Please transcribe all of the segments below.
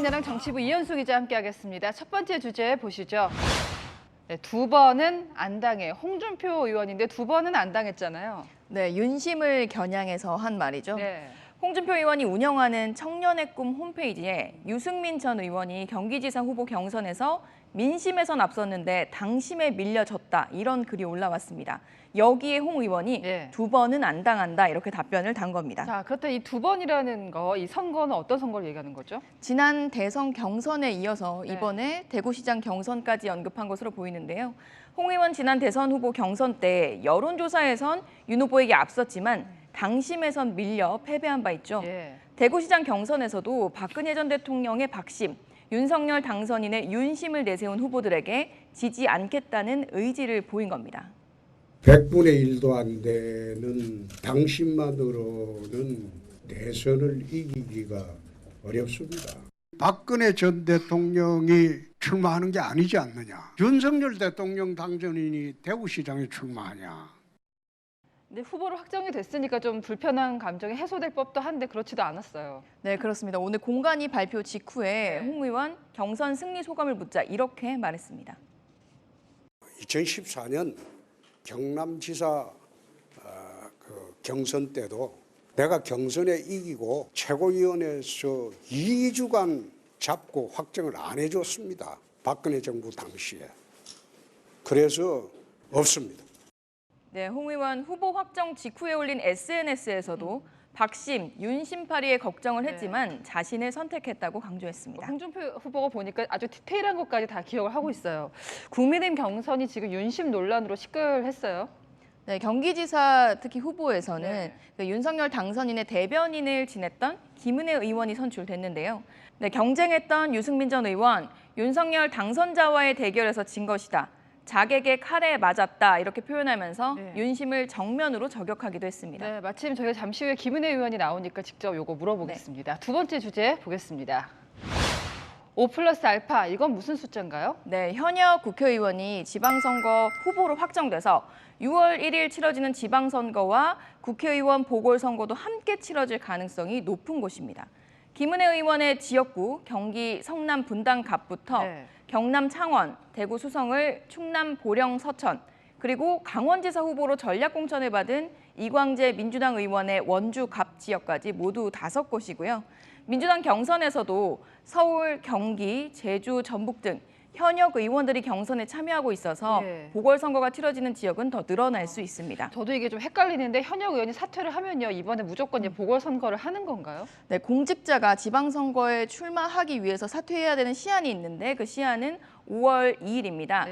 여랑야랑 정치부 이현수 기자 함께하겠습니다. 첫 번째 주제 보시죠. 네, 두 번은 안 당해. 홍준표 의원인데 두 번은 안 당했잖아요. 네, 윤심을 겨냥해서 한 말이죠. 네. 홍준표 의원이 운영하는 청년의 꿈 홈페이지에 유승민 전 의원이 경기지사 후보 경선에서 민심에선 앞섰는데 당심에 밀려졌다 이런 글이 올라왔습니다. 여기에 홍 의원이 두 번은 안 당한다 이렇게 답변을 단 겁니다. 자, 그렇다 이 두 번이라는 거, 이 선거는 어떤 선거를 얘기하는 거죠? 지난 대선 경선에 이어서 이번에 대구시장 경선까지 언급한 것으로 보이는데요. 홍 의원 지난 대선 후보 경선 때 여론조사에선 윤 후보에게 앞섰지만 당심에선 밀려 패배한 바 있죠. 대구시장 경선에서도 박근혜 전 대통령의 박심, 윤석열 당선인의 윤심을 내세운 후보들에게 지지 않겠다는 의지를 보인 겁니다. 100분의 1도 안 되는 당심만으로는 대선을 이기기가 어렵습니다. 박근혜 전 대통령이 출마하는 게 아니지 않느냐. 윤석열 대통령 당선인이 대구시장에 출마하냐. 근데 후보로 확정이 됐으니까 좀 불편한 감정이 해소될 법도 한데 그렇지도 않았어요. 네, 그렇습니다. 오늘 공관위 발표 직후에 홍 의원 경선 승리 소감을 묻자 이렇게 말했습니다. 2014년 경남지사 경선 때도 내가 경선에 이기고 최고위원회에서 2주간 잡고 확정을 안 해줬습니다. 박근혜 정부 당시에. 그래서 없습니다. 네, 홍 의원 후보 확정 직후에 올린 SNS에서도 박심, 윤심파리에 걱정을 했지만 자신을 선택했다고 강조했습니다. 홍준표 후보가 보니까 아주 디테일한 것까지 다 기억을 하고 있어요. 국민의힘 경선이 지금 윤심 논란으로 시끌했어요. 네, 경기지사 특히 후보에서는 그 윤석열 당선인의 대변인을 지냈던 김은혜 의원이 선출됐는데요. 네, 경쟁했던 유승민 전 의원, 윤석열 당선자와의 대결에서 진 것이다. 자객의 칼에 맞았다 이렇게 표현하면서 윤심을 정면으로 저격하기도 했습니다. 네, 마침 저희가 잠시 후에 김은혜 의원이 나오니까 직접 요거 물어보겠습니다. 두 번째 주제 보겠습니다. 5+알파, 이건 무슨 숫자인가요? 네, 현역 국회의원이 지방선거 후보로 확정돼서 6월 1일 치러지는 지방선거와 국회의원 보궐선거도 함께 치러질 가능성이 높은 곳입니다. 김은혜 의원의 지역구 경기 성남 분당갑부터 경남 창원, 대구 수성을 충남 보령 서천, 그리고 강원지사 후보로 전략공천을 받은 이광재 민주당 의원의 원주 갑 지역까지 모두 5곳이고요. 민주당 경선에서도 서울, 경기, 제주, 전북 등 현역 의원들이 경선에 참여하고 있어서 보궐선거가 치러지는 지역은 더 늘어날 수 있습니다. 저도 이게 좀 헷갈리는데 현역 의원이 사퇴를 하면요. 이번에 무조건 이제 보궐선거를 하는 건가요? 네, 공직자가 지방선거에 출마하기 위해서 사퇴해야 되는 시한이 있는데 그 시한은 5월 2일입니다.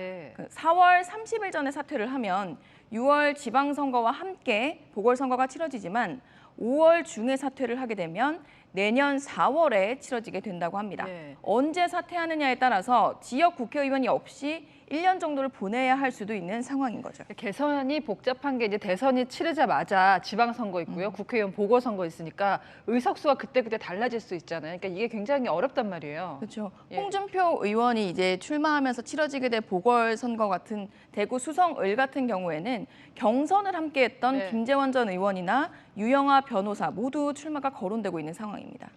4월 30일 전에 사퇴를 하면 6월 지방선거와 함께 보궐선거가 치러지지만 5월 중에 사퇴를 하게 되면 내년 4월에 치러지게 된다고 합니다. 언제 사퇴하느냐에 따라서 지역 국회의원이 없이 1년 정도를 보내야 할 수도 있는 상황인 거죠. 개선이 복잡한 게 이제 대선이 치르자마자 지방선거 있고요. 국회의원 보궐선거 있으니까 의석수가 그때그때 달라질 수 있잖아요. 그러니까 이게 굉장히 어렵단 말이에요. 그렇죠. 홍준표 의원이 이제 출마하면서 치러지게 될 보궐선거 같은 대구 수성을 같은 경우에는 경선을 함께했던 김재원 전 의원이나 유영아 변호사 모두 출마가 거론되고 있는 상황입니다.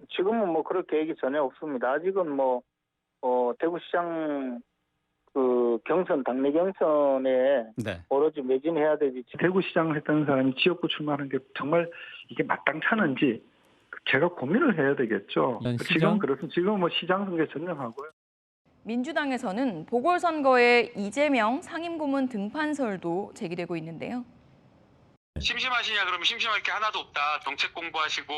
지금은 뭐 그럴 계획이 전혀 없습니다. 아직은 뭐 대구시장 경선, 당내 경선에 오로지 매진해야 되지. 대구시장을 했던 사람이 지역구 출마하는 게 정말 이게 마땅찮은지 제가 고민을 해야 되겠죠. 지금 그래서 지금 뭐 시장 선거에 전념하고요. 민주당에서는 보궐선거에 이재명 상임고문 등판설도 제기되고 있는데요. 심심하시냐 그러면 심심할 게 하나도 없다. 정책 공부하시고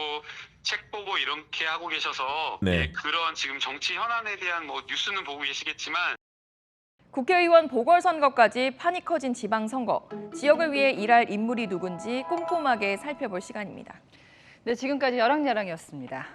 책 보고 이렇게 하고 계셔서 그런 지금 정치 현안에 대한 뭐 뉴스는 보고 계시겠지만 국회의원 보궐선거까지 판이 커진 지방선거. 지역을 위해 일할 인물이 누군지 꼼꼼하게 살펴볼 시간입니다. 네, 지금까지 여랑야랑이었습니다.